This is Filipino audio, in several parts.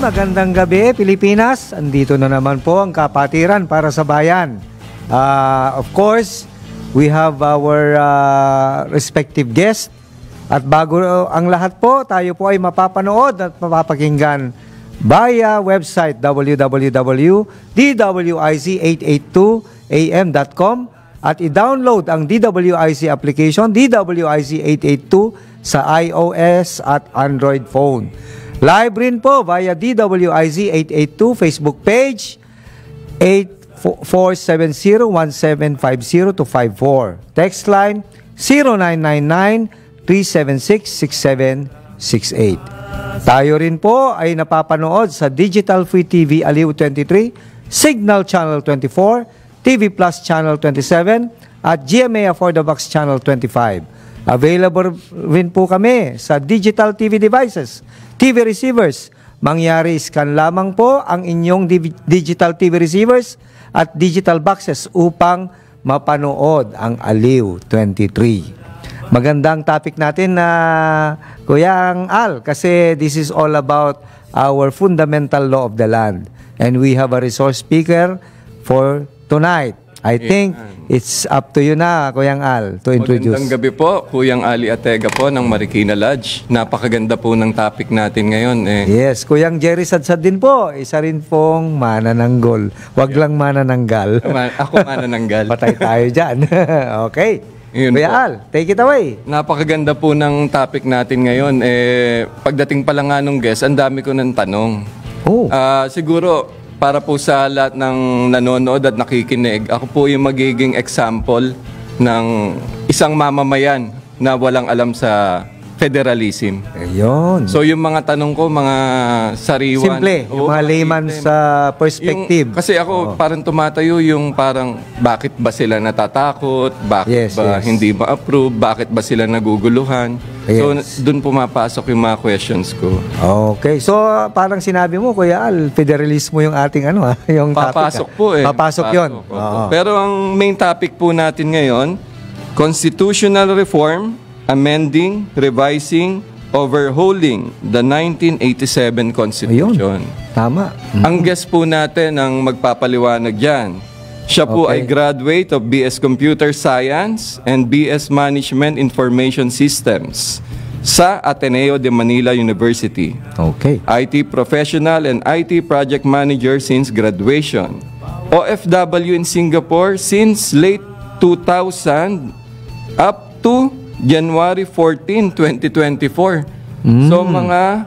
magandang gabi Pilipinas. Andito na naman po ang kapatiran para sa bayan. Of course, we have our respective guests. At bago ang lahat po, tayo po ay mapapanood at mapapakinggan via website www.dwic882am.com at i-download ang DWIC application DWIC882 sa iOS at Android phone. Live rin po via DWIC882 Facebook page 8470-1750-254. Text line 0999-376-6768. Tayo rin po ay napapanood sa Digital Free TV Aliw 23, Signal Channel 24, TV Plus Channel 27 at GMA For the Box Channel 25. Available rin po kami sa digital TV devices, TV receivers. Mangyari scan lamang po ang inyong digital TV receivers at digital boxes upang mapanood ang Aliw 23. Magandang topic natin na Kuyang Al, kasi this is all about our fundamental law of the land. And we have a resource speaker for tonight. I think it's up to you na, Kuyang Al, to introduce. Magandang gabi po, Kuyang Ali Atega po ng Marikina Lodge. Napakaganda po ng topic natin ngayon. Yes, Kuyang Jerry Sadsad din po. Isa rin pong manananggol. Wag lang manananggal. Ako manananggal. Patay tayo dyan. Okay. Yun Kuya po. Al, take it away. Napakaganda po ng topic natin ngayon. Pagdating pa lang nga nung guest, ang dami ko ng tanong. Oh. Siguro, para po sa lahat ng nanonood at nakikinig, ako po yung magiging example ng isang mamamayan na walang alam sa federalism. Ayun. So yung mga tanong ko, mga sariwan. Simple, yung mga layman sa perspective. Kasi ako parang tumatayo yung parang bakit ba sila natatakot, bakit hindi ma-approve, bakit ba sila naguguluhan. So dun pumapasok yung mga questions ko. Okay. So parang sinabi mo, Kuya Al, federalismo yung ating yung papasok topic. Po eh. Papasok yun. Pero ang main topic po natin ngayon, constitutional reform, amending, revising, overhauling the 1987 Constitution. Ayun. Tama. Ang guest po natin ang magpapaliwanag dyan. Siya po ay graduate of BS Computer Science and BS Management Information Systems sa Ateneo de Manila University. Okay. IT professional and IT project manager since graduation. OFW in Singapore since late 2000 up to January 14, 2024. So mga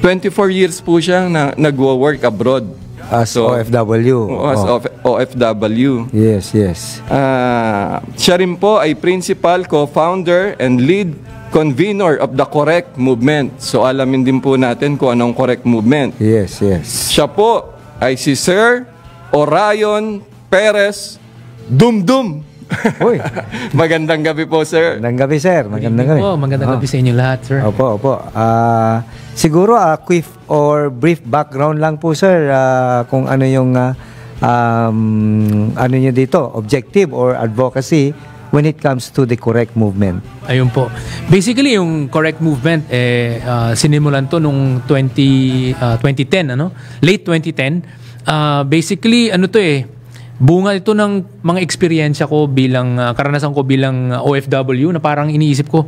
24 years po siyang nagwo-work abroad. As OFW. As OFW. Yes, yes. Siya rin po ay principal, co-founder, and lead convener of the Correct Movement. So alamin din po natin kung anong Correct Movement. Yes, yes. Siya po ay si Sir Orion Perez Dumdum. Uy. Magandang gabi po, sir. Magandang gabi, sir. Magandang gabi. Magandang gabi sa inyo lahat, sir. Opo, opo. Siguro quick or brief background lang po, sir, kung ano yung ano nyo dito, objective or advocacy when it comes to the Correct Movement. Ayun po. Basically, yung Correct Movement, sinimulan to nung 2010, late 2010. Basically, bunga ito ng mga eksperyensya ko bilang, karanasan ko bilang OFW na parang iniisip ko,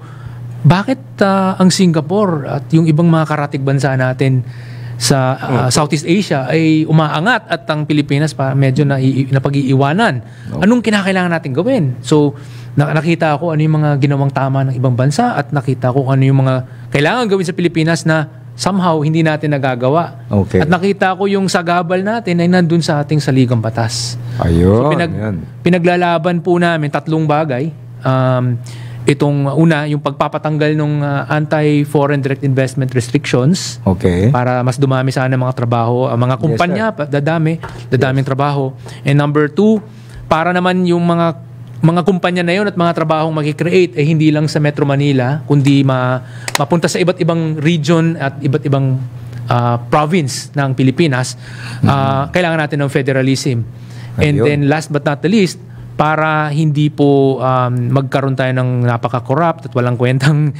bakit ang Singapore at yung ibang mga karatig bansa natin sa Southeast Asia ay umaangat at ang Pilipinas medyo napag-iiwanan? Anong kinakailangan natin gawin? So, nakita ko ano yung mga ginawang tama ng ibang bansa at nakita ko ano yung mga kailangan gawin sa Pilipinas na somehow hindi natin nagagawa. Okay. At nakita ko yung sagabal natin ay nandun sa ating saligang batas. Ayun. So pinaglalaban po namin 3 bagay. Itong una, yung pagpapatanggal ng anti-foreign direct investment restrictions. Okay. Para mas dumami sana mga trabaho. Mga kumpanya, dadaming trabaho. And number 2, para naman yung mga kumpanya na yun at mga trabahong mag-create hindi lang sa Metro Manila, kundi mapunta sa iba't ibang region at iba't ibang province ng Pilipinas. Kailangan natin ng federalism. And then last but not the least, para hindi po magkaroon tayo ng napaka-corrupt at walang kwentang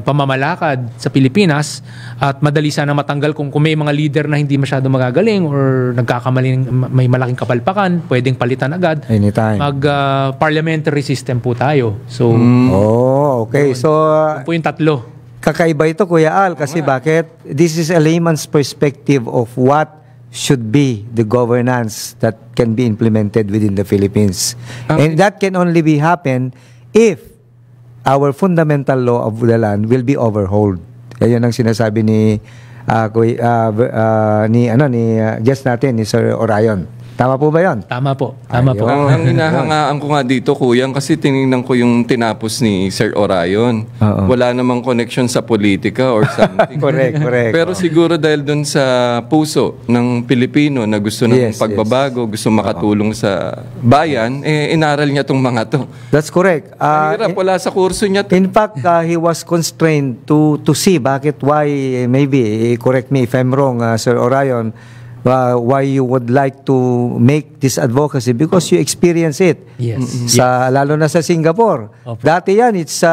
pamamalakad sa Pilipinas at madali sana matanggal kung may mga leader na hindi masyado magagaling or nagkakamaling may malaking kapalpakan, pwedeng palitan agad. Anytime. Parliamentary system po tayo. So, okay. So, yun po yung tatlo. kakaiba ito, Kuya Al, kasi bakit? This is a layman's perspective of what should be the governance that can be implemented within the Philippines. And that can only be happen if our fundamental law of the land will be overhauled. Ayun ang sinasabi ni guest natin, ni Sir Orion. Tama po ba 'yon? Tama po. Tama po. Ang hinahangaan ko nga dito, Kuya, kasi tinignan ko yung tinapos ni Sir Orion. Wala namang connection sa politika or something. Correct. Pero siguro dahil dun sa puso ng Pilipino na gusto ng pagbabago, gusto makatulong sa bayan, inaral niya tong mga to. That's correct. Ang hirap, wala sa kurso niya to. In fact, he was constrained to see why, maybe, correct me if I'm wrong, Sir Orion, why you would like to make this advocacy because you experience it. Yes. Lalo na sa Singapore. Opo. Dati yan, it's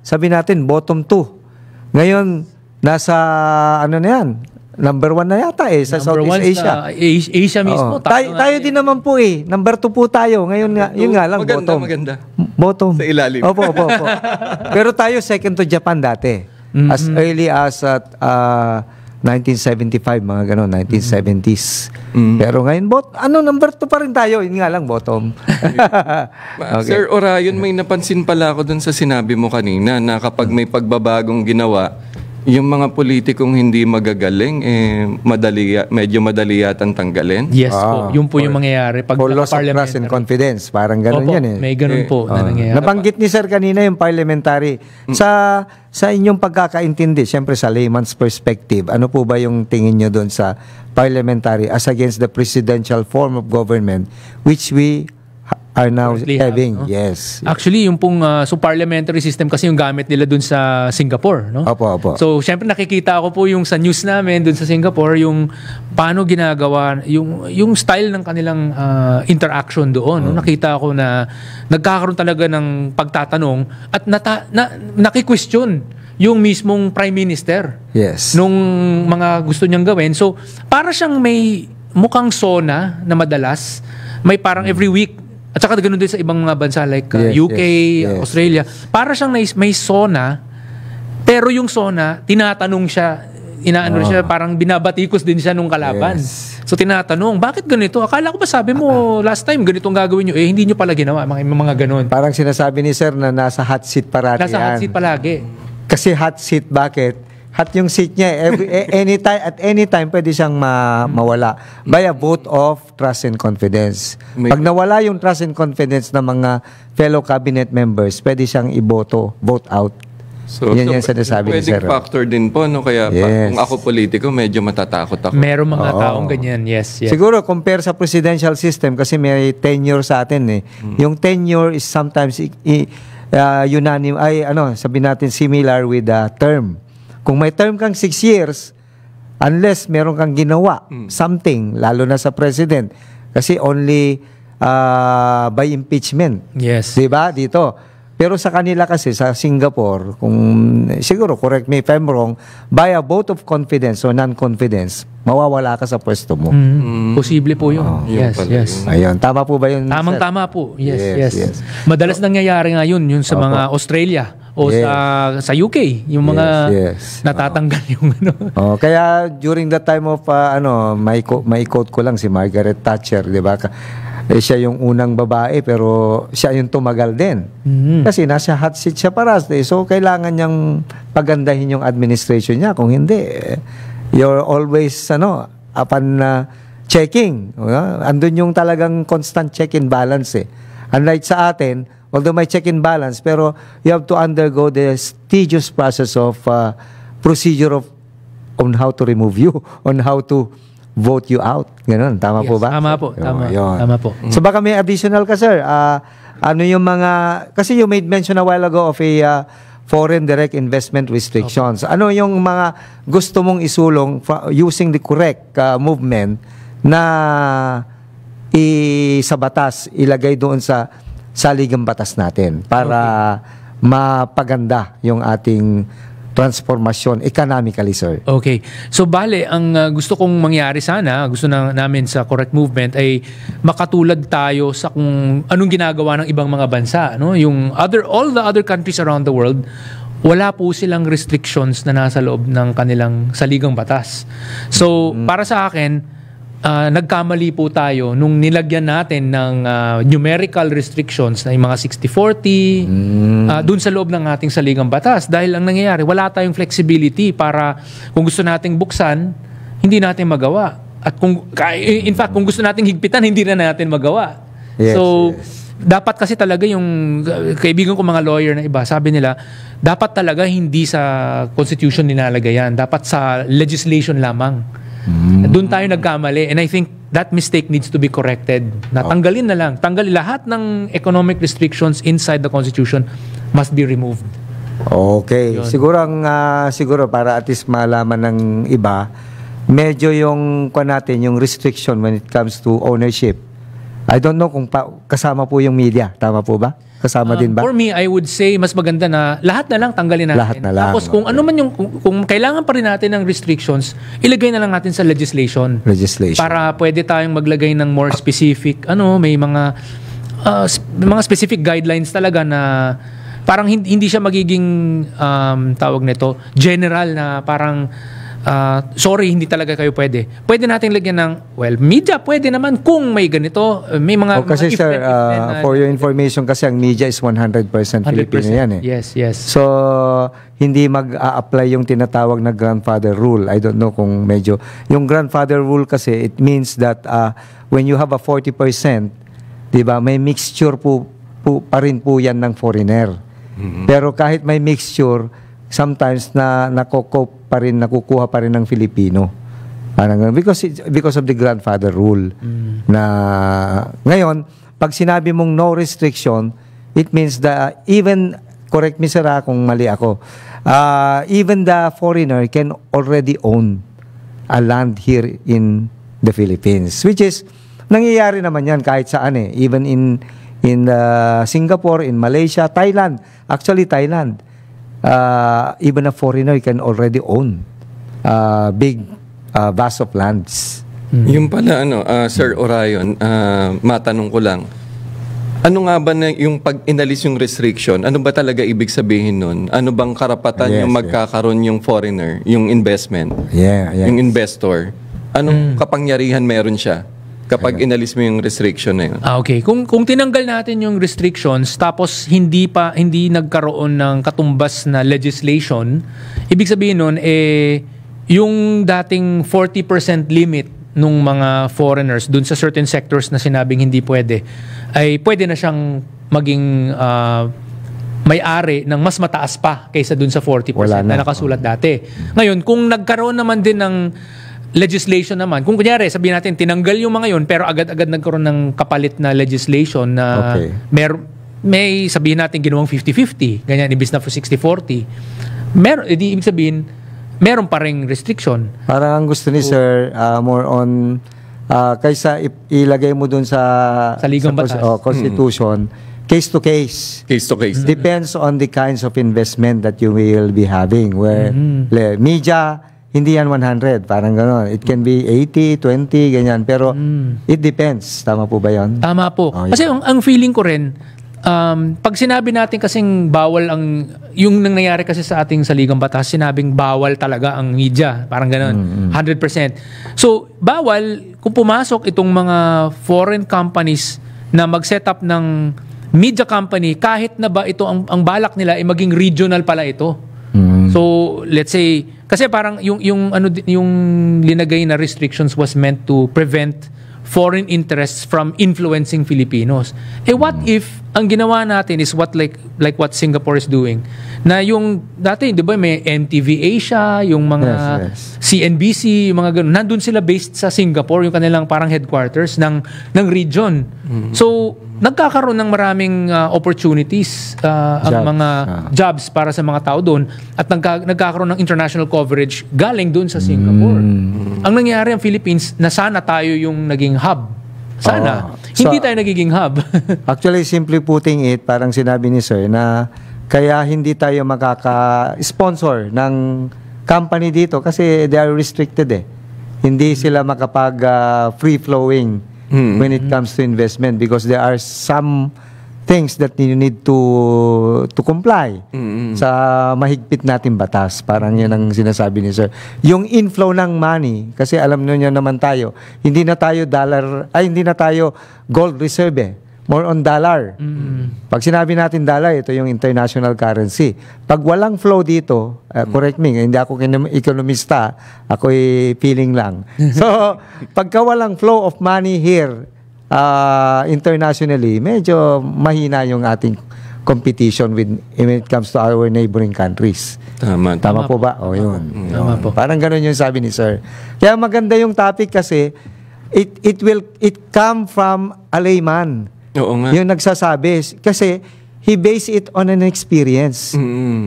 sabi natin bottom 2. Ngayon, nasa ano na yan? Number 1 na yata sa Southeast Asia. Asia mismo. Tayo din naman po Number 2 po tayo. Ngayon nga, yun nga lang, Maganda. Bottom. Sa ilalim. Opo. Pero tayo second to Japan dati. As early as 1975, mga ganon, 1970s. Pero ngayon, number 2 pa rin tayo. Yun nga lang, bottom. Okay. Sir Orion, may napansin pala ako dun sa sinabi mo kanina na kapag may pagbabagong ginawa, yung mga politikong hindi magagaling, medyo madali yatang tanggalin. Yes po. Yun po yung mangyayari pag For loss of trust and confidence. Parang ganon yan may ganon po na nangyayari. Nabanggit ni Sir kanina yung parliamentary. Sa inyong pagkakaintindi, siyempre sa layman's perspective, ano po ba yung tingin nyo doon sa parliamentary as against the presidential form of government which we are now having? Yes. Actually, yung pong parliamentary system kasi yung gamit nila dun sa Singapore, no? Opo. So, syempre nakikita ko po yung sa news namin dun sa Singapore, yung paano ginagawa, yung style ng kanilang interaction doon. No? Nakita ko na nagkakaroon talaga ng pagtatanong at naki-question yung mismong Prime Minister. Yes. Nung mga gusto niyang gawin. So, para siyang may mukhang SONA na madalas, may parang every week. At saka ganoon din sa ibang mga bansa like UK, Australia. Para siyang may SONA, pero yung SONA, tinatanong siya, siya, parang binabatikos din siya nung kalaban. Yes. So tinatanong, bakit ganito? Akala ko ba sabi mo last time ganitong gagawin nyo? Hindi nyo pala ginawa, mga ganun. Parang sinasabi ni Sir na nasa hot seat parati Nasa hot seat palagi. Kasi hot seat, bakit? Hot yung seat niya. At any time, pwede siyang mawala by a vote of trust and confidence. Pag nawala yung trust and confidence ng mga fellow cabinet members, pwede siyang vote out. So, yan sinasabi ni Sir. Pwedeng factor din po, no? Kaya kung ako politiko, medyo matatakot ako. Meron mga taong ganyan, yes. Siguro, compare sa presidential system, kasi may tenure sa atin Yung tenure is sometimes sabi natin similar with the term. Kung may term kang 6 years, unless meron kang ginawa something, lalo na sa president, kasi only by impeachment. Yes. Diba? Dito. Pero sa kanila kasi, sa Singapore, kung siguro, correct me if I'm wrong, by a vote of confidence or non-confidence, mawawala ka sa pwesto mo. Posible po yun. Yes. Ayun. Tama po ba yun? Tama po. Yes. Madalas nangyayari nga yun sa mga Australia o sa UK, yung mga natatanggal yung kaya during that time of may quote ko lang si Margaret Thatcher, 'di ba? Siya yung unang babae pero siya yung tumagal din. Kasi nasa hot seat siya parati. So kailangan niyang pagandahin yung administration niya, kung hindi you're always upon checking. Andun yung talagang constant check and balance Unlike sa atin, although may check and balance, pero you have to undergo the tedious process of procedure on how to remove you, on how to vote you out. Ganun. Tama po ba? Tama po. Tama po. So baka may additional ka, sir. Ano yung mga, kasi you made mention a while ago of a foreign direct investment restrictions. Ano yung mga gusto mong isulong using the correct movement na sa batas, ilagay doon sa saligang batas natin para mapaganda yung ating transformasyon economically, sir. Okay. So bale, ang gusto kong mangyari sana, gusto namin sa Correct Movement ay makatulad tayo sa kung anong ginagawa ng ibang mga bansa, no? Yung all the other countries around the world, wala po silang restrictions na nasa loob ng kanilang saligang batas. So, para sa akin, nagkamali po tayo nung nilagyan natin ng numerical restrictions na yung mga 60-40 dun sa loob ng ating saligang batas. Dahil ang nangyayari, wala tayong flexibility para kung gusto nating buksan, hindi natin magawa. At in fact, kung gusto nating higpitan, hindi na natin magawa. Yes, so, yes. Dapat kasi talaga yung kaibigan ko mga lawyer na iba, sabi nila, dapat talaga hindi sa constitution nilalagay yan. Dapat sa legislation lamang. Doon tayo nagkamali. And I think that mistake needs to be corrected. Natanggalin na lang. Tanggalin lahat ng economic restrictions inside the Constitution must be removed. Okay. Yun. Siguro para at least malaman ng iba, medyo yung yung restriction when it comes to ownership. I don't know kung kasama po yung media. Tama po ba? Kasama din ba? For me, I would say mas maganda na lahat na lang tanggalin natin. Lahat na lang. Tapos kung ano man yung kung kailangan pa rin natin ng restrictions, ilagay na lang natin sa legislation. Para pwede tayong maglagay ng more specific may mga specific guidelines talaga na parang hindi siya magiging tawag nito general na parang sorry, hindi talaga kayo pwede. Pwede nating lagyan ng, media pwede naman kung may ganito. May mga... kasi sir, for your information, kasi ang media is 100% Filipino yan eh. Yes. So, hindi mag-a-apply yung tinatawag na grandfather rule. I don't know kung medyo... Yung grandfather rule kasi, it means that when you have a 40%, diba, may mixture pa rin po yan ng foreigner. Pero kahit may mixture, sometimes nakukuha pa rin ng Filipino. Parang because of the grandfather rule. Na ngayon, pag sinabi mong no restriction, it means that even, correct me sir kung mali ako, even the foreigner can already own a land here in the Philippines. Which is, nangyayari naman yan kahit saan eh. Even in Singapore, in Malaysia, Thailand. Actually, Thailand. Even a foreigner can already own big vast of lands. Yung pala Sir Orion, matanong ko lang. Ano nga ba na yung pag inalis yung restriction? Ano ba talaga ibig sabihin nun? Ano bang karapatan yung magkakaroon yung foreigner, yung investment? Yung investor? Anong kapangyarihan meron siya kapag inalis mo yung restriction na yun? Okay. Kung tinanggal natin yung restrictions tapos hindi nagkaroon ng katumbas na legislation, ibig sabihin nun yung dating 40% limit nung mga foreigners dun sa certain sectors na sinabing hindi pwede, ay pwede na siyang maging may-ari ng mas mataas pa kaysa dun sa 40% na nakasulat dati. Ngayon, kung nagkaroon naman din ng legislation naman. Kung kunyari, sabihin natin, tinanggal yung mga yun, pero agad-agad nagkaroon ng kapalit na legislation na may sabihin natin ginawang 50-50, ganyan, ibis na 60-40. Ibig sabihin, meron pa ring restriction. Parang ang gusto ni sir, more on, kaysa ilagay mo dun sa ligang batas. Constitution, case to case. Case to case. Depends on the kinds of investment that you will be having. Where media, hindi yan 100, parang gano'n. It can be 80, 20, ganyan. Pero it depends. Tama po ba yan? Tama po. Kasi ang feeling ko rin, pag sinabi natin kasing bawal yung nangyayari kasi sa ating saligang batas, sinabing bawal talaga ang media. Parang gano'n. 100%. So, bawal kung pumasok itong mga foreign companies na mag-set up ng media company, kahit na ba ito, ang balak nila ay maging regional pala ito. So, let's say, kasi parang yung linagay na restrictions was meant to prevent foreign interests from influencing Filipinos. What if ang ginawa natin is like what Singapore is doing? Na yung dati, 'di ba, may NTV Asia, yung mga CNBC, yung mga ganun. Nandun sila based sa Singapore, yung kanilang parang headquarters ng region. So, nagkakaroon ng maraming opportunities ang mga jobs para sa mga tao doon at nagkakaroon ng international coverage galing doon sa Singapore. Ang nangyari ang Philippines, na sana tayo yung naging hub Sana. Oo. Hindi So, tayo nagiging hub. Actually, simply putting it, parang sinabi ni Sir na kaya hindi tayo makaka-sponsor ng company dito kasi they are restricted eh. Hindi sila makapag free-flowing when it comes to investment because there are some things that you need to comply sa mahigpit nating batas. Parang yun ang sinasabi ni Sir. Yung inflow ng money, kasi alam niyo naman tayo, hindi na tayo gold reserve eh. More on dollar. Pag sinabi natin dollar, ito yung international currency. Pag walang flow dito, correct me, hindi ako ekonomista, ako'y feeling lang. So, pagka walang flow of money here, internationally, medyo mahina yung ating competition when it comes to our neighboring countries. Tama po ba? O, yun. Tama po. Parang ganun yung sabi ni Sir. Kaya maganda yung topic kasi it come from a layman. Oo nga. Yung nagsasabi. Kasi he based it on an experience.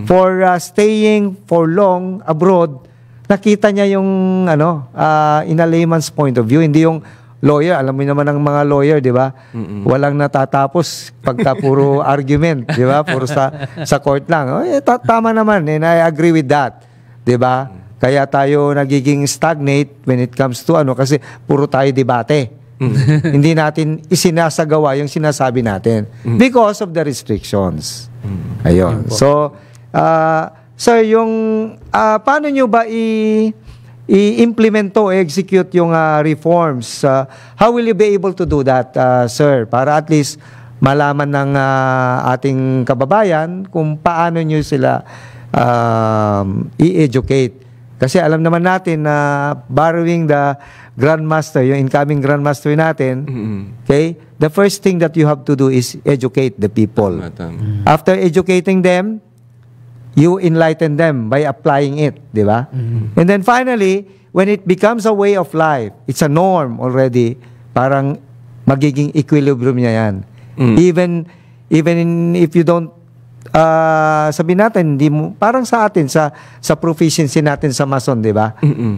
For staying for long abroad, nakita niya yung in a layman's point of view. Hindi yung lawyer. Alam mo naman ang mga lawyer, di ba? Walang natatapos pagka puro argument, di ba? Puro sa court lang. Tama naman, and I agree with that. Di ba? Kaya tayo nagiging stagnate when it comes to kasi puro tayo debate. Hindi natin isinasagawa yung sinasabi natin because of the restrictions. Ayun. So, sir, yung paano nyo ba i-implement to, execute yung reforms? How will you be able to do that, sir? Para at least malaman ng ating kababayan kung paano nyo sila i-educate. Kasi alam naman natin na borrowing the grandmaster, yung incoming grandmaster natin, okay, the first thing that you have to do is educate the people. After educating them, you enlighten them by applying it, di ba? And then finally, when it becomes a way of life, it's a norm already, parang magiging equilibrium niya yan. Even if you don't sabihin natin, parang sa atin, sa proficiency natin sa Mason, di ba?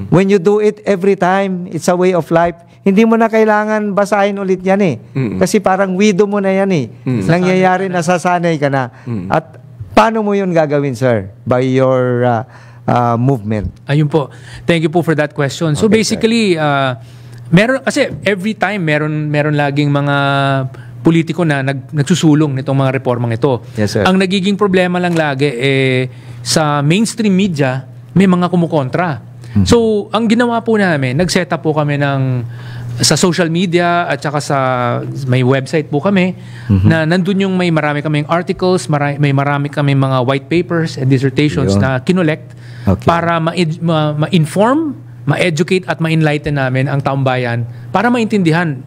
When you do it every time, it's a way of life, hindi mo na kailangan basahin ulit yan eh. Kasi parang widow mo na yan eh. Nangyayari, nasasanay ka na. At paano mo yun gagawin, sir? By your movement. Ayun po. Thank you po for that question. So Okay, basically, meron, kasi every time, meron laging mga politiko na nagsusulong nitong mga reformang ito. Yes, sir. Ang nagiging problema lang lagi sa mainstream media, may mga kumukontra. So, ang ginawa po namin, nag-set up po kami sa social media at saka may website po kami na nandun yung may marami kaming articles, may marami kaming mga white papers and dissertations na kinolect para ma-inform, ma-educate at ma-enlighten namin ang taong bayan para maintindihan.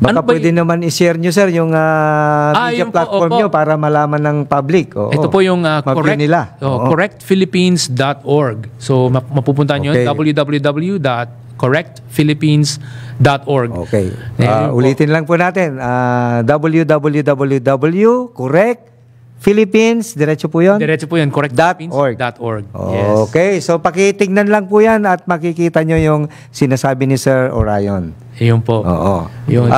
Baka pwede naman i-share nyo, sir, yung media platform nyo para malaman ng public. Ito po yung correctphilippines.org. So, mapupuntahan nyo www.correctphilippines.org. Okay. Ulitin lang po natin. www.correctphilippines, diretso po yun? Diretso po yun, correctphilippines.org. Yes. Okay. So, pakitignan lang po yan at makikita nyo yung sinasabi ni Sir Orion. Iyon po. Oo. Yun.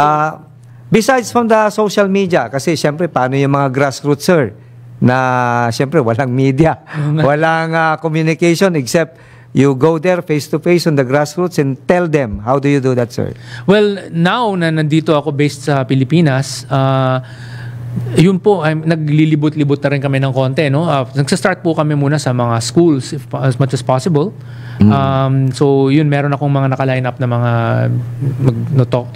Besides from the social media, kasi syempre, paano yung mga grassroots, sir? Na syempre, walang media. Walang communication except you go there face-to-face on the grassroots and tell them. How do you do that, sir? Well, now na nandito ako based sa Pilipinas, yun po, naglilibot-libot na rin kami ng konti. No? Nagsa-start po kami muna sa mga schools as much as possible. So, yun, meron akong mga naka-line up na mga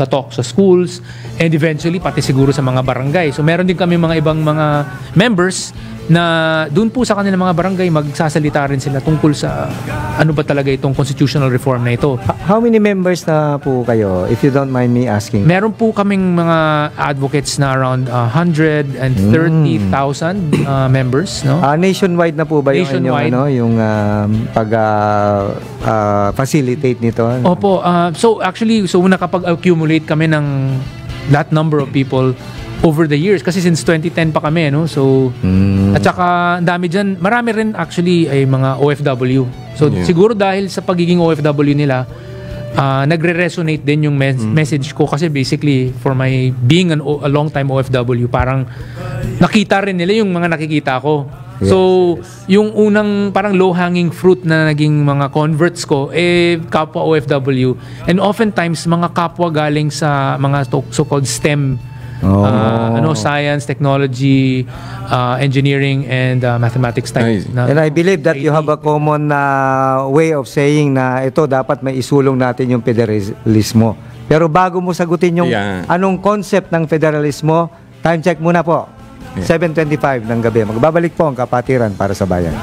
talk sa schools and eventually, pati siguro sa mga barangay. So, meron din kami mga ibang mga members na doon po sa kanilang mga barangay magsasalita rin sila tungkol sa ano ba talaga itong constitutional reform na ito. How many members na po kayo, if you don't mind me asking? Meron po kaming mga advocates na around 130,000 members, no? Nationwide na po ba yung Nationwide. yung facilitate nito? Opo, so actually nakapag-accumulate kami ng that number of people over the years kasi since 2010 pa kami, no? So at saka ang dami diyan, marami rin actually ay mga OFW. So siguro dahil sa pagiging OFW nila, nagre-resonate din yung message ko kasi basically for my being a long time OFW, parang nakita rin nila yung mga nakikita ko. So, yung unang parang low-hanging fruit na naging mga converts ko, kapwa OFW. And oftentimes, mga kapwa galing sa mga so-called STEM, science, technology, engineering, and mathematics type. Nice. And I believe that you have a common way of saying na ito dapat may isulong natin yung federalismo. Pero bago mo sagutin yung anong concept ng federalismo, time check muna po. 7:25 ng gabi. Magbabalik po ang Kapatiran para sa Bayan.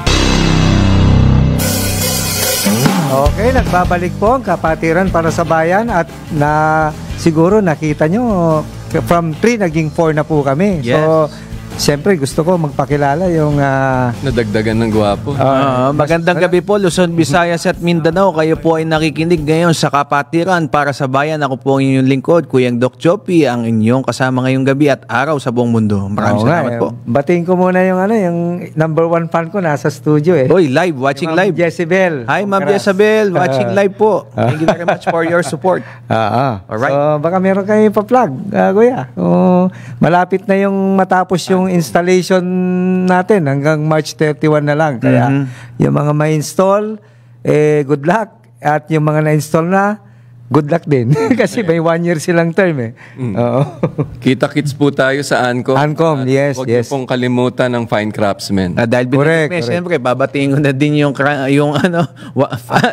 Okay, nagbabalik po ang Kapatiran para sa Bayan at siguro nakita nyo from 3 naging 4 na po kami. Yes. So, siyempre gusto ko magpakilala yung Nadagdagan ng gwapo. Magandang gabi po, Luzon, Visayas at Mindanao. Kayo po ay nakikinig ngayon sa Kapatiran para sa Bayan. Ako po ang inyong lingkod, Kuyang Doc Joppy, ang inyong kasama ngayong gabi at araw sa buong mundo. Maraming salamat po. Batiin ko muna yung number 1 fan ko nasa studio Hoy, live, watching live. Jezebel. Hi, Ma'am Jezebel, watching live po. Thank you very much for your support. Alright. So, baka meron kayo pa-plug, Kuya. Malapit na yung matapos yung installation natin hanggang March 31 na lang. Kaya yung mga ma-install, good luck. At yung mga na-install na, good luck din. Kasi may 1 year silang term Oo. Kita-kits po tayo sa ANCOM. ANCOM, yes, Huwag yes. niyo pong kalimutan ng Fine Craftsmen. Dahil Correct. siyempre, babatiin ko na din yung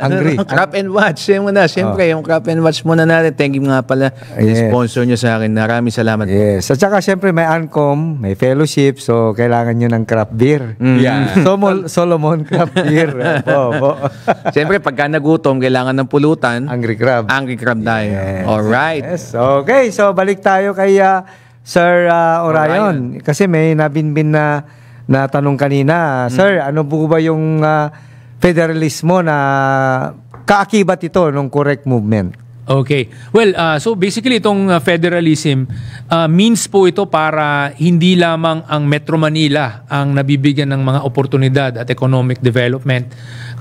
Angry. Crop and Watch. Siyempre, yung Crop and Watch muna natin. Thank you nga pala. Yes. Sponsor nyo sa akin. Maraming salamat. Yes. At saka siyempre may ANCOM, may fellowship, so kailangan nyo ng craft beer. Yeah. Solomon craft beer. Opo. Siyempre, pagka nagutom, kailangan ng pulutan. Angry crab. Angry crab tayo. Yes. Alright. Yes. Okay, so balik tayo kay Sir Orion. Kasi may nabinbin na tanong kanina. Sir, ano po ba yung federalismo na kaakibat ito ng correct movement? Okay. Well, so basically itong federalism means po ito para hindi lamang ang Metro Manila ang nabibigyan ng mga oportunidad at economic development.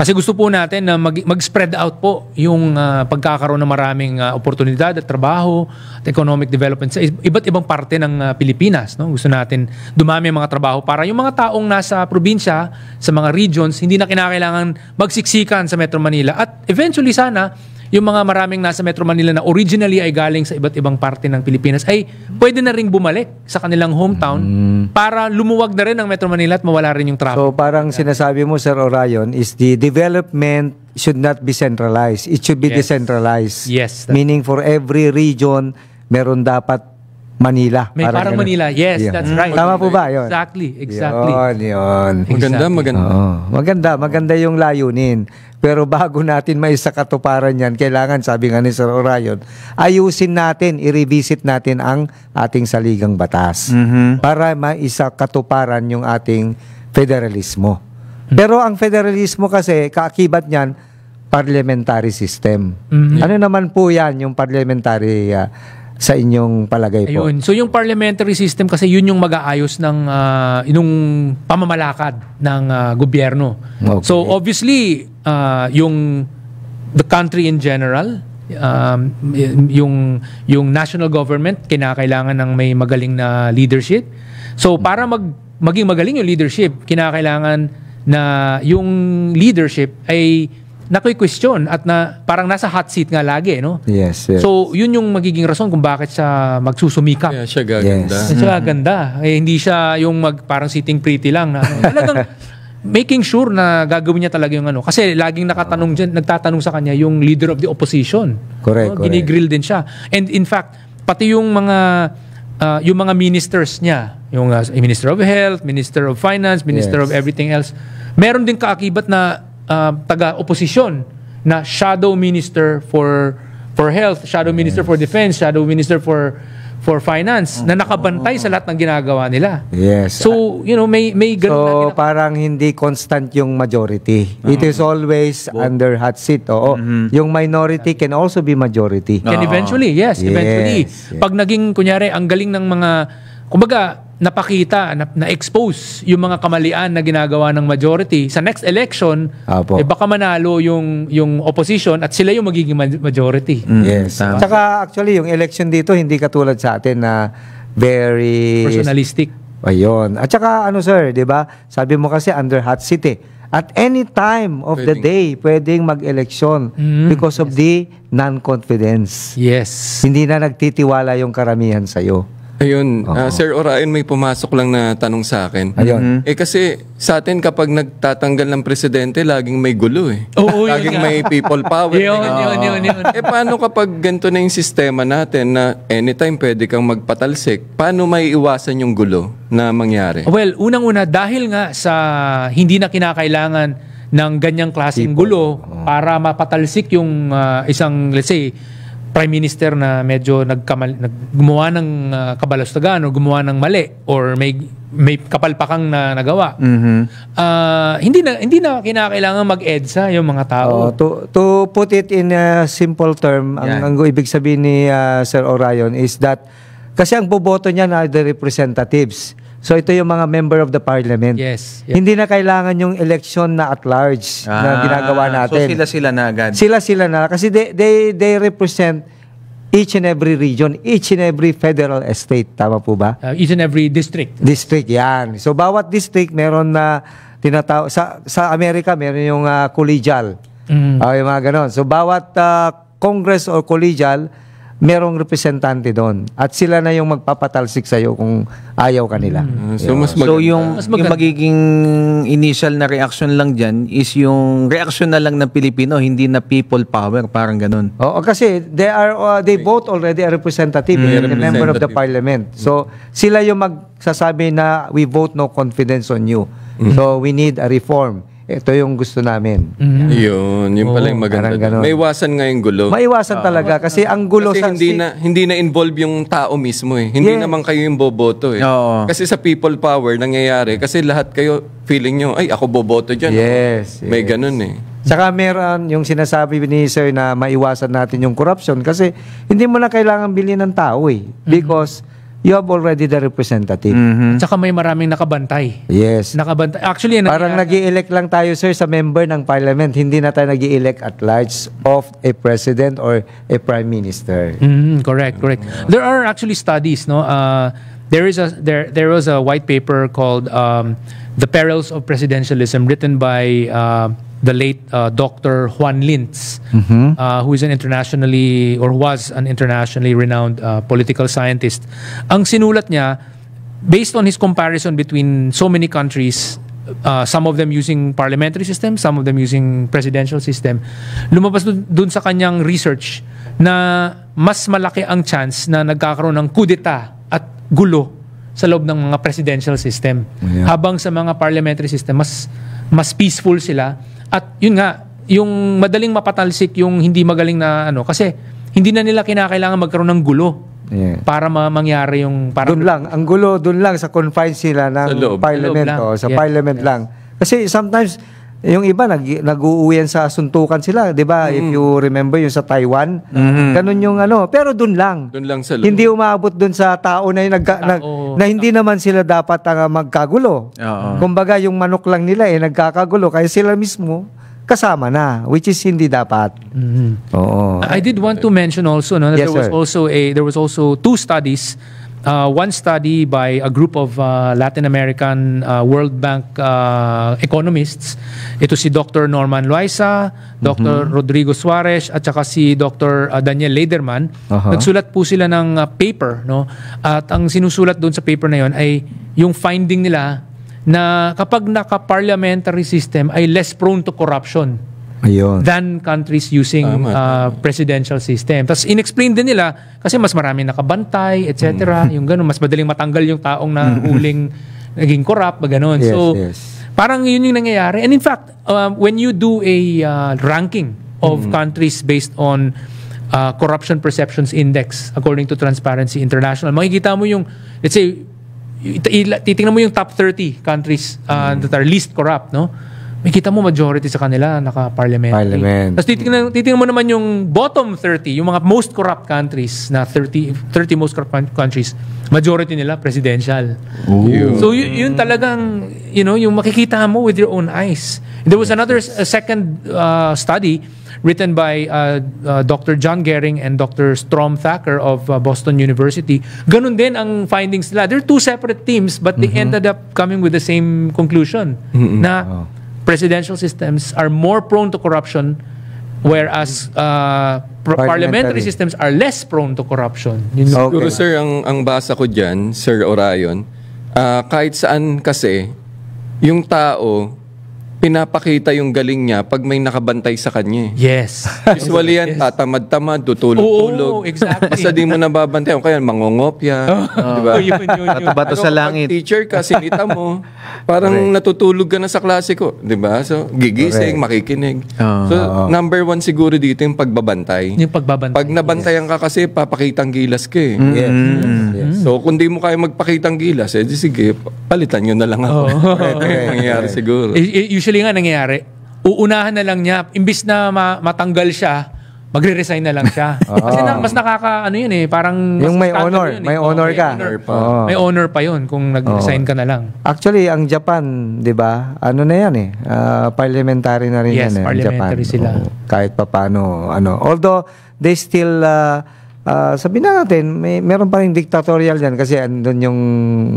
Kasi gusto po natin na mag-spread out po yung pagkakaroon ng maraming oportunidad at trabaho at economic development sa iba't ibang parte ng Pilipinas. No? Gusto natin dumami ang mga trabaho para yung mga taong nasa probinsya, sa mga regions, hindi na kinakailangan magsiksikan sa Metro Manila. At eventually sana, yung mga maraming nasa Metro Manila na originally ay galing sa iba't ibang parte ng Pilipinas ay pwede na ring bumalik sa kanilang hometown para lumuwag na rin ang Metro Manila at mawala rin yung traffic. So parang sinasabi mo, Sir Orion, is the development should not be centralized. It should be decentralized. Yes. Meaning for every region, meron dapat Manila. May parang ganun. Manila. Yes, that's right. Tama po ba yun? Exactly. Yun. Maganda. Maganda yung layunin. Pero bago natin maisakatuparan yan, kailangan, sabi nga ni Sir Orion, ayusin natin, i-revisit natin ang ating saligang batas para maisakatuparan yung ating federalismo. Pero ang federalismo kasi, kaakibat niyan, parliamentary system. Ano naman po yan, yung parliamentary sa inyong palagay po? Ayun. So yung parliamentary system kasi yun yung mag-aayos ng yung pamamalakad ng gobyerno. Okay. So obviously yung the country in general, yung national government kinakailangan ng may magaling na leadership. So para maging magaling yung leadership, kinakailangan na yung leadership ay naki-question at parang nasa hot seat nga lagi, no? Yes. So, yun yung magiging rason kung bakit siya magsusumikap. Kaya siya gaganda. Yes. Siya ganda. Hindi siya yung parang sitting pretty lang. Talagang making sure na gagawin niya talaga yung Kasi laging nagtatanong sa kanya yung leader of the opposition. Correct. Ginigrill din siya. And in fact, pati yung mga ministers niya, yung Minister of Health, Minister of Finance, Minister of everything else, meron din kaakibat na taga-oposisyon na shadow minister for health, shadow minister for defense, shadow minister for finance na nakabantay sa lahat ng ginagawa nila. Yes. So, may ganun So, parang hindi constant yung majority. It is always under hot seat. Oo. Yung minority can also be majority. And eventually, yes, eventually. Yes. Pag naging, kunyari, ang galing ng mga, kumbaga, napakita, na-expose yung mga kamalian na ginagawa ng majority, sa next election, Apo. baka manalo yung opposition at sila yung magiging majority. Yes. Tama. Tsaka actually, yung election dito, hindi katulad sa atin na very... Personalistic. Ayun. At saka ano sir, di ba? Sabi mo kasi under hot seat eh. At any time of the day, pwedeng mag-eleksyon because of the non-confidence. Yes. Hindi na nagtitiwala yung karamihan sa'yo. Ayun, Sir Orion, may pumasok lang na tanong sa akin. Ayun. Kasi sa atin kapag nagtatanggal ng presidente, laging may gulo eh. Oo, yun Laging nga. may people power. Yun. Paano kapag ganito na yung sistema natin na anytime pwede kang magpatalsik, paano may iwasan yung gulo na mangyari? Well, unang-una, dahil nga sa hindi na kinakailangan ng ganyang klaseng gulo para mapatalsik yung isang, let's say, Prime Minister na medyo gumawa ng kabalastagan o gumawa ng mali or may kapalpakang na nagawa. Hindi na kinakailangan mag-EDSA yung mga tao. To put it in a simple term, ang ibig sabihin ni Sir Orion is that kasi ang boboto niya na the representatives. So ito yung mga member of the parliament. Yes. Hindi na kailangan yung election na at large na ginagawa natin. So sila na agad. Sila na kasi they represent each and every region, each and every federal estate. Tama po ba? Each and every district. District, yan. So bawat district meron na tinatawag sa Amerika meron yung collegial. Yung mga ganon. So bawat congress or collegial merong representante doon. At sila na yung magpapatalsik sa'yo kung ayaw kanila. So mas So yung maganda. magiging initial na reaction lang dyan is yung reaction na lang ng Pilipino, hindi na people power, parang ganun. Oo, kasi they vote already a representative, a member of the parliament. So sila yung magsasabi na we vote no confidence on you. So we need a reform. Ito yung gusto namin. Yun pala yung maganda. parang ganon. May iwasan nga yung gulo. Maiwasan talaga kasi ang gulo Kasi sa hindi na involve yung tao mismo eh. Hindi naman kayo yung boboto eh. Oo. Kasi sa people power nangyayari kasi lahat kayo feeling nyo, ay ako boboto dyan. Yes, May ganun eh. Saka meron yung sinasabi ni Sir na maiwasan natin yung corruption kasi hindi mo na kailangan bilhin ng tao eh. Because you have already the representative. Tsaka may maraming nakabantay. Yes. Nakabantay. Actually, Parang nag-i-elect lang tayo, sir, sa member ng parliament. Hindi na tayo nag-i-elect at large of a president or a prime minister. Correct. There are actually studies, no? There was a white paper called "The Perils of Presidentialism," written by the late Dr. Juan Lintz, who is was an internationally renowned political scientist. Ang sinulat niya, based on his comparison between so many countries, some of them using parliamentary system, some of them using presidential system, lumabas dun sa kanyang research na mas malaki ang chance na nagkakaroon ng kudeta at gulo sa loob ng mga presidential system. Habang sa mga parliamentary system, mas peaceful sila. At yun nga, yung madaling mapatalsik, yung hindi magaling na kasi hindi na nila kinakailangan magkaroon ng gulo para mangyari yung... Doon lang, ang gulo doon lang sa confines sila ng parliament. Sa parliament lang. Kasi sometimes, yung iba, nag-uuwian sa suntukan sila. Di ba? If you remember yung sa Taiwan, ganun yung pero doon lang. Doon lang sa loob. Hindi umabot doon sa tao na, na hindi naman sila dapat magkagulo. Kumbaga, yung manok lang nila nagkakagulo. Kaya sila mismo kasama na, which is hindi dapat. Oo. I did want to mention also that Yes, there was also two studies. One study by a group of Latin American World Bank economists. Ito si Dr. Norman Loaiza, Dr. Rodrigo Suarez, at saka si Dr. Daniel Lederman. Nagsulat po sila ng paper, no? At ang sinusulat doon sa paper na yon ay yung finding nila na kapag naka-parliamentary system ay less prone to corruption than countries using presidential system. Tapos inexplain din nila kasi mas maraming nakabantay, etc. Yung ganun, mas madaling matanggal yung taong na huling naging corrupt, gano'n. Parang yun yung nangyayari. And in fact, when you do a ranking of countries based on Corruption Perceptions Index according to Transparency International, makikita mo yung, let's say, titingnan mo yung top 30 countries that are least corrupt, no? may kita mo majority sa kanila naka-parliamentary. Parliament. Tapos titingnan mo naman yung bottom 30, yung mga most corrupt countries na 30 most corrupt countries, majority nila presidential. So yun talagang, yung makikita mo with your own eyes. There was another second study written by Dr. John Gehring and Dr. Strom Thacker of Boston University. Ganun din ang findings nila. They're two separate teams but they ended up coming with the same conclusion na presidential systems are more prone to corruption whereas parliamentary systems are less prone to corruption. Siguro sir, ang basa ko dyan, Sir Orion, kahit saan kasi, yung tao, pinapakita yung galing niya pag may nakabantay sa kanya. Yes. Usually yan, tatamad-tamad, tutulog-tulog. Oo, exactly. Basta di mo nababantay. O kaya mangongopya. Diba? Yun. Bato sa langit. Pag teacher ka, sinita mo, parang natutulog ka na sa klase ko. Diba? So, gigising, makikinig. So, number one siguro dito yung pagbabantay. Yung pagbabantay. Pag nabantayan ka kasi, papakitang gilas ka eh. Yes. So, kung di mo kaya magpakitang gilas, di sige, palitan nyo na lang ako. Mangyayari siguro. Usually nga nangyayari, uunahan na lang niya, imbis na matanggal siya, magre-resign na lang siya. Kasi mas yun eh, parang Yung may scandal honor, yun eh. may honor ka. May honor pa yun kung nag-resign ka na lang. Actually, ang Japan, 'di ba? Ano na 'yan eh. Parliamentary na rin Yes, yan eh, parliamentary Japan. sila. Kahit papaano Although they still sabihin na natin, meron pa rin dictatorial diyan kasi andun yung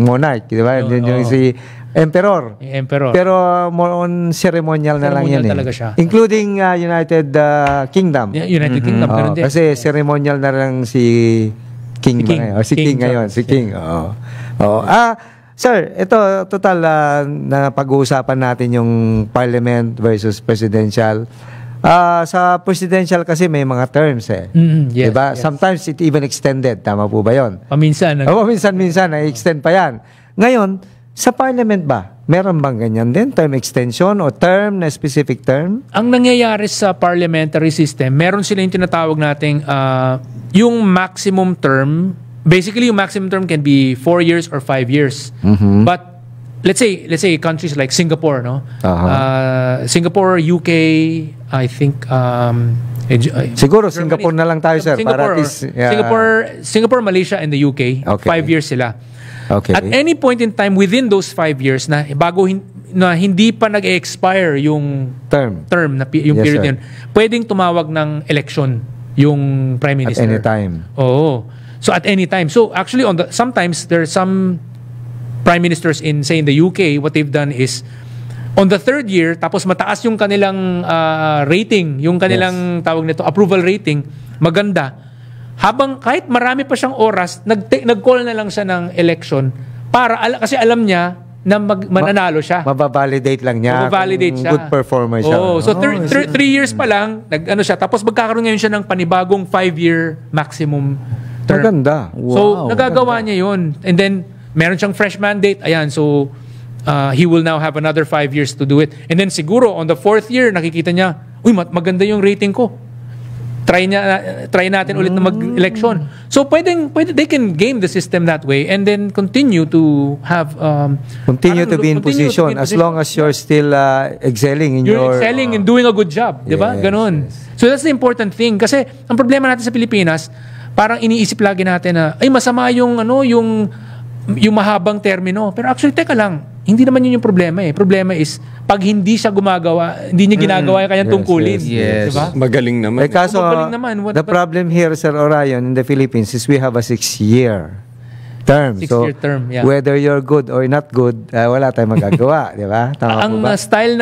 monarch, 'di ba? Andun yung si Emperor. Yung emperor. Pero more on ceremonial na lang yan Ceremonial talaga siya. Including United Kingdom. United Kingdom, ganun din. Kasi ceremonial na lang si King. Si King ngayon. Si King. Sir, ito total na pag-uusapan natin yung parliament versus presidential. Sa presidential kasi may mga terms eh. Yes, diba? yes. Sometimes it even extended. Tama po ba yun? Paminsan. Minsan na-extend pa yan. Ngayon, sa parliament ba, meron bang ganyan din? Term extension o term na specific term? Ang nangyayari sa parliamentary system, meron sila yung tinatawag nating yung maximum term. Basically, yung maximum term can be 4 years or 5 years. But let's say countries like Singapore, no? Singapore, UK, I think Siguro Singapore na lang tayo, sir. Singapore, Malaysia, and the UK. Okay. 5 years sila. Okay. At any point in time within those 5 years na hindi pa nag-expire yung term yung Yes, period sir. yun, pwedeng tumawag ng election yung prime At minister. any time. Oo. So at any time. So actually sometimes there are some prime ministers in the UK, what they've done is on the 3rd year, tapos mataas yung kanilang rating, yung kanilang tawag nito approval rating, maganda. Habang kahit marami pa siyang oras, nag-call na lang siya ng election kasi alam niya na mananalo siya. Mababalidate lang niya. Mababalidate siya. Good performer siya. So 3 years pa lang, siya. Tapos magkakaroon ngayon siya ng panibagong 5-year maximum term. Maganda. So nagagawa niya yun. And then, meron siyang fresh mandate. Ayan, so he will now have another 5 years to do it. And then siguro, on the 4th year, nakikita niya, maganda yung rating ko. Try natin ulit na mag-election. So they can game the system that way and then continue to have continue to be in position as long as you're still excelling in you're excelling and doing a good job, 'di ba? Yes, Ganon. So that's the important thing kasi ang problema natin sa Pilipinas, parang iniisip lagi natin na masama yung mahabang termino. Pero actually teka lang, hindi naman yun yung problema eh. Problema is pag hindi niya ginagawa yung kanyang tungkulin. Yes. Diba? Magaling naman. Kaso, Magaling naman. the problem here, Sir Orion, in the Philippines is we have a 6-year term. 6-year term, yeah. Whether you're good or not good, wala tayong magagawa. Di ba? Tama Ang po ba? style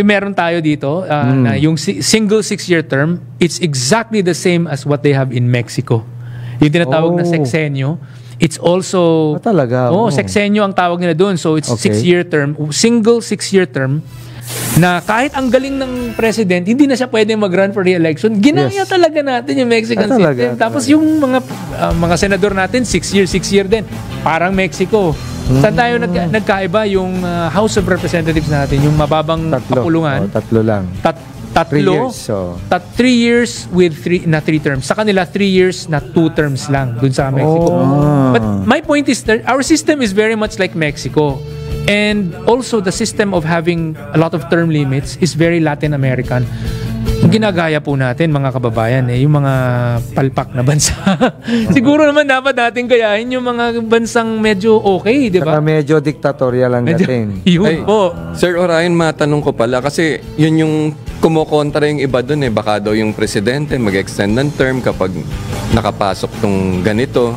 meron tayo dito, na yung single 6-year term, it's exactly the same as what they have in Mexico. Yung tinatawag na sexenyo. It's also talaga. sexenyo ang tawag nila doon. So it's Okay. 6-year term, single 6-year term na kahit ang galing ng president, hindi na siya pwedeng mag-run for re-election. Ginaya talaga natin yung Mexican system. Tapos yung mga senador natin, 6 year din. Parang Mexico. Saan tayo nagkaiba? Yung House of Representatives natin, yung mababang kapulungan. Tatlo lang. 3 years. 3 years with 3 terms. Sa kanila, 3 years na 2 terms lang dun sa Mexico. But my point is that our system is very much like Mexico. And also, the system of having a lot of term limits is very Latin American. Yung ginagaya po natin, mga kababayan, yung mga palpak na bansa. Siguro naman dapat natin gayahin yung mga bansang medyo okay, di ba? Saka medyo diktatorial lang natin. Yun po. Sir Orion, matanong ko pala kasi yun yung kumokontra yung iba dun baka daw yung presidente mag-extend ng term kapag nakapasok tong ganito.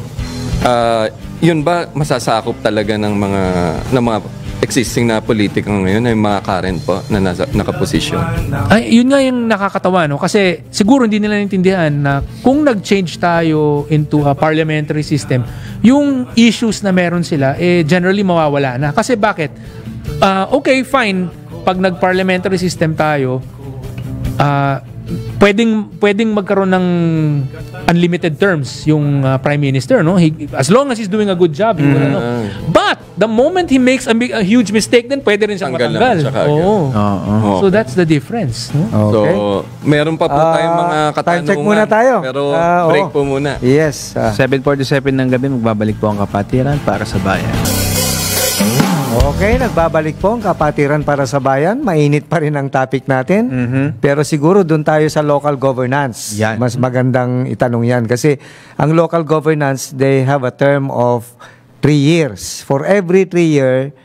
Yun ba masasakop talaga ng mga existing na politika ngayon ay mga current po na nakaposisyon? Ay, yun nga yung nakakatawa, no? Kasi siguro hindi nila naintindihan na kung nag-change tayo into a parliamentary system, yung issues na meron sila, generally mawawala na. Kasi bakit? Okay, fine. Pag nag-parliamentary system tayo, pwedeng magkaroon ng unlimited terms yung Prime Minister, no? As long as he's doing a good job, but the moment he makes a huge mistake, then pwede rin siyang matanggal. So that's the difference, no? Okay. So, meron pa po tayong mga katanungan. Time check muna tayo. Pero break po muna. Yes. 7:47 ng gabi, magbabalik po ang Kapatiran para sa Bayan. Okay, nagbabalik po ang Kapatiran para sa Bayan. Mainit pa rin ang topic natin. Pero siguro doon tayo sa local governance. Yan. Mas magandang itanong yan. Kasi ang local governance, they have a term of 3 years. For every 3 year,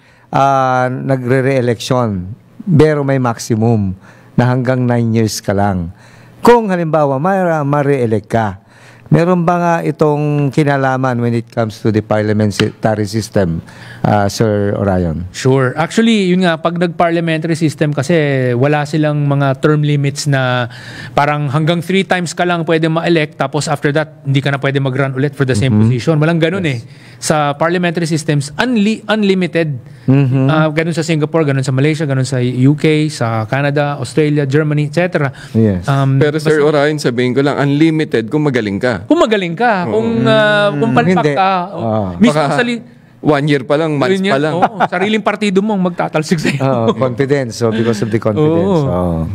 nagre-re-election. Pero may maximum na hanggang 9 years ka lang. Kung halimbawa, ma-re-elect ka, meron ba nga itong kinalaman when it comes to the parliamentary system, Sir Orion? Sure. Actually, yun nga, pag nag-parliamentary system kasi wala silang mga term limits na parang hanggang 3 times ka lang pwede ma-elect, tapos after that, hindi ka na pwede mag-run ulit for the same position. Walang ganun Sa parliamentary systems, unlimited. Ganun sa Singapore, ganun sa Malaysia, ganun sa UK, sa Canada, Australia, Germany, etc. Yes. Pero Sir Orion, sabihin ko lang, unlimited kung magaling ka. Kung magaling ka, kung palpak Hindi. ka, mismo Baka sa 1 year pa lang, months pa lang. sariling partido mo ang magtatalsik sa'yo. Confidence. So, because of the confidence.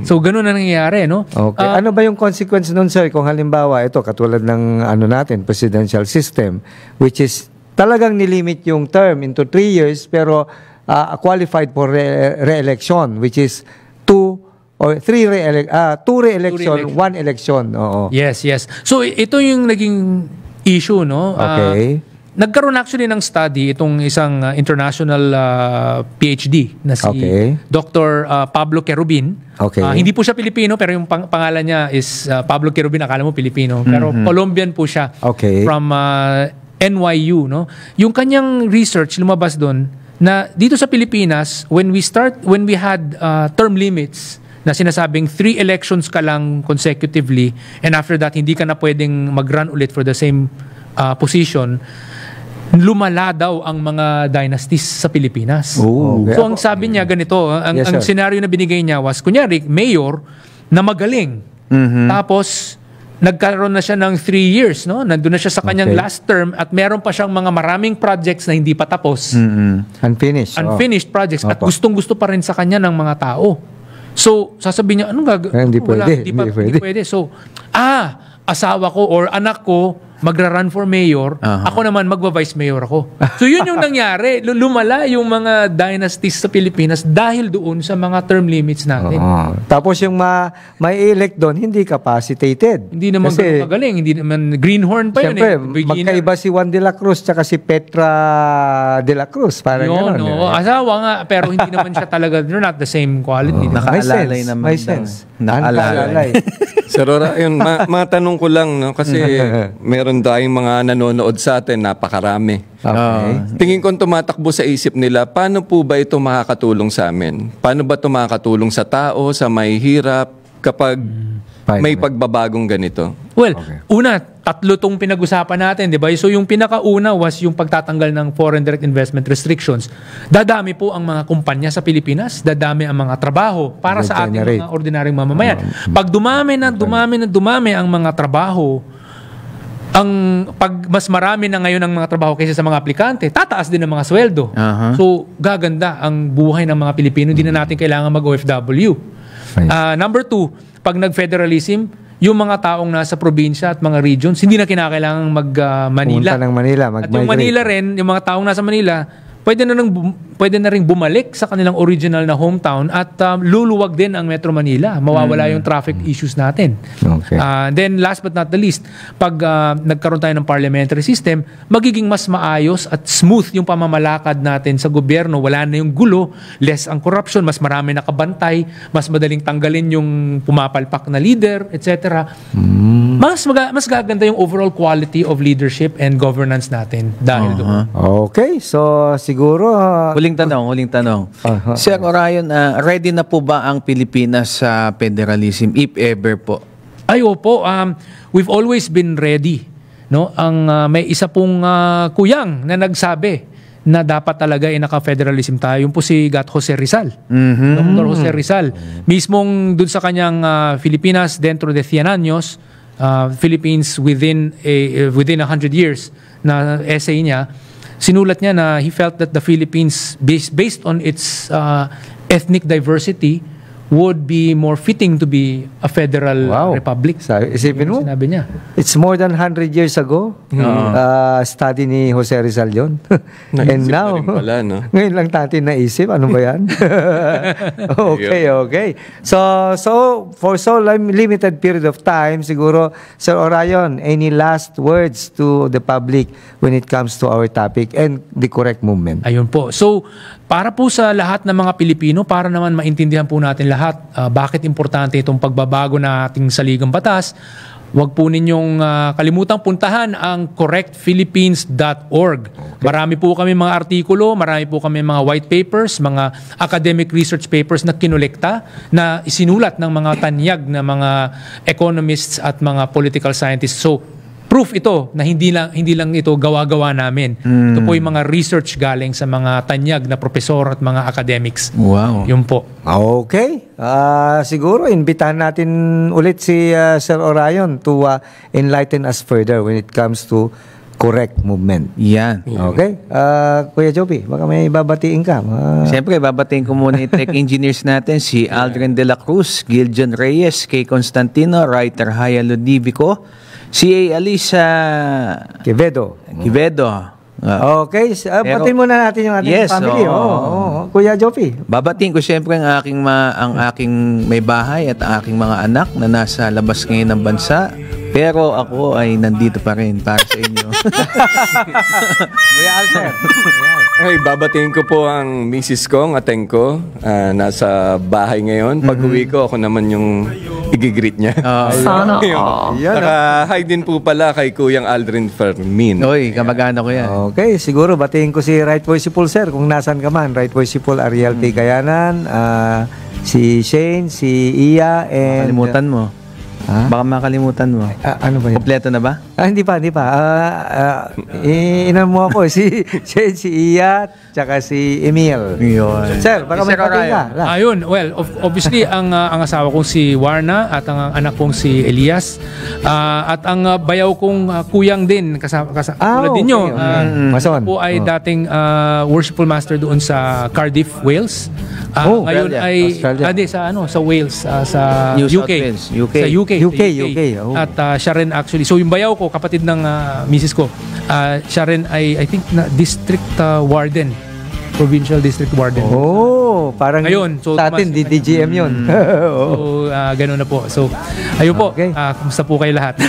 So, ganun na nangyayari, no? Okay. Ano ba yung consequence nun, sir? Kung halimbawa, ito, katulad ng natin, presidential system, which is talagang nilimit yung term into 3 years, pero qualified for re-election, which is 2 re-election, 1 election. Oo. Yes. So, ito yung naging issue, no? Okay. Nagkaroon actually ng study itong isang international PhD na si Dr. Pablo Querubin. Okay. Hindi po siya Pilipino pero yung pangalan niya is Pablo Querubin. Akala mo Pilipino. Pero Colombian po siya. Okay. From NYU. No? Yung kanyang research lumabas doon na dito sa Pilipinas, when we had term limits na sinasabing 3 elections ka lang consecutively and after that hindi ka na pwedeng mag-run ulit for the same position, lumala daw ang mga dynasties sa Pilipinas. Okay. So ang sabi niya ganito, ang scenario na binigay niya was, kunyari, mayor na magaling. Tapos, nagkaroon na siya ng 3 years, no? Nandun na siya sa kanyang last term at meron pa siyang mga maraming projects na hindi pa tapos. Unfinished projects at gustong-gusto pa rin sa kanya ng mga tao. So, sasabihin niya, anong gagawin? Hindi pwede. So, asawa ko or anak ko magra-run for mayor, ako naman magva-vice mayor ako. So yun yung nangyari. Lumala yung mga dynasties sa Pilipinas dahil doon sa mga term limits natin. Tapos yung may elect doon, hindi capacitated. Hindi naman magaling. Hindi naman greenhorn pa siyempre, yun. Magkaiba si Juan de la Cruz tsaka si Petra de la Cruz. Parang gano'n. Asawa nga, pero hindi naman siya talaga, they're not the same quality. Nakaalalay naman. May sense. Nakaalalay. Sir Orion, matanong ko lang, no? Kasi meron tayong mga nanonood sa atin, napakarami. Okay. Tingin ko tumatakbo sa isip nila, paano po ba ito makakatulong sa amin? Paano ba ito makakatulong sa tao, sa may hirap, kapag may pagbabagong ganito? Well, una, 3 tong pinag-usapan natin, di ba? So yung pinakauna was yung pagtatanggal ng foreign direct investment restrictions. Dadami po ang mga kumpanya sa Pilipinas, dadami ang mga trabaho para sa ating mga ordinaryong mamamayan. Pag dumami ang mga trabaho, pag mas marami na ngayon ang mga trabaho kaysa sa mga aplikante, tataas din ang mga sweldo. So, gaganda ang buhay ng mga Pilipino. Hindi na natin kailangan mag-OFW. Number 2, pag nag-federalism, yung mga taong nasa probinsya at mga regions, hindi na kinakailangang mag-Manila. Pumunta ng Manila, at yung Manila rin, yung mga taong nasa Manila, pwede na nang pwede na ring bumalik sa kanilang original na hometown at luluwag din ang Metro Manila. Mawawala yung traffic issues natin. Okay. Then last but not the least, pag nagkaroon tayo ng parliamentary system, magiging mas maayos at smooth yung pamamalakad natin sa gobyerno. Wala na yung gulo, less ang corruption, mas marami nakabantay, mas madaling tanggalin yung pumapalpak na leader, etc. Mas gaganda yung overall quality of leadership and governance natin dahil doon. Okay, so siguro Huling tanong. Sir Orion, ready na po ba ang Pilipinas sa federalism, if ever po? Ay, opo. We've always been ready. No? May isa pong kuyang na nagsabi na dapat talaga naka-federalism tayo. Yung po si Gat Jose Rizal. Dr. Jose Rizal. Mismong dun sa kanyang Filipinas dentro de 100 años, Philippines within 100 years na essay niya, sinulat niya na he felt that the Philippines, based on its ethnic diversity, would be more fitting to be a federal republic. Isipin mo, sinabi niya. it's more than 100 years ago. Study ni Jose Rizal yun. And Naisip now, na rin pala, no? ngayon lang natin naisip. Ano ba yan? Okay. So for so limited period of time, siguro, Sir Orion, any last words to the public when it comes to our topic and the correct movement? Ayun po. So, para po sa lahat ng mga Pilipino, para naman maintindihan po natin lahat bakit importante itong pagbabago na ating saligang batas, huwag po ninyong kalimutang puntahan ang correctphilippines.org. Marami po kami mga artikulo, marami po kami mga white papers, mga academic research papers na kinolekta, na isinulat ng mga tanyag na mga economists at mga political scientists. So, proof ito na hindi lang ito gawa-gawa namin. Ito po yung mga research galing sa mga tanyag na profesor at mga academics. Wow. Yun po. Okay. Siguro, imbitahan natin ulit si Sir Orion to enlighten us further when it comes to correct movement. Yan. Okay? Kuya Joby, baka may babatiin ka. Siyempre, babatiin ko muna yung tech engineers natin, si Aldrin De La Cruz, Giljon Reyes, Kay Constantino, writer Haya Ludivico, si Alisa Quevedo. Okay, batiin muna natin yung ating family. Kuya Joby. Babatiin ko siyempre ang aking may bahay at ang aking mga anak na nasa labas ngayon ng bansa. Pero ako ay nandito pa rin para sa inyo. Kuya Alcer. Ay, babatiin ko po ang misis ko, ang ateng ko. Nasa bahay ngayon. Pag-uwi ko, ako naman yung igigreet niya. Sana Naka-hi din po pala kay Kuyang Aldrin Fermin. Oy, kamag-anak ko yan. Okay, siguro batiin ko si Right Voiceful, sir, kung nasan ka man. Right Voiceful, Ariel T. Kayanan, si Shane, si Iya, and... Makalimutan mo. Baka makalimutan mo. ano ba yun? Kompleto na ba? Hindi pa. Inan mo ako, si Shane, si Iya, tsaka si Emil. Yun. Sir, baka may pating ka. Ayun, well, obviously, ang asawa kong si Warna at ang anak kong si Elias at ang bayaw kong kuyang din, tulad din nyo. Mason. Po ay dating worshipful master doon sa Cardiff, Wales. Ngayon Australia. ay sa Wales, sa New South UK. Wales, UK. Sa UK. Oh. At siya rin actually, so yung bayaw ko, kapatid ng misis ko, siya rin ay, I think, na district warden, provincial district warden. Oh, parang Ngayon, so sa atin, DDGM yun. So, ganun na po. So, ayun po. Okay. Kumusta po kayo lahat?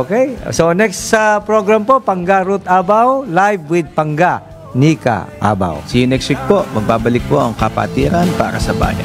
Okay. So, next program po, Pangga Ruth Abaw, live with Pangga Nika Abaw. See you next week po. Magbabalik po ang Kapatiran para sa Bayan.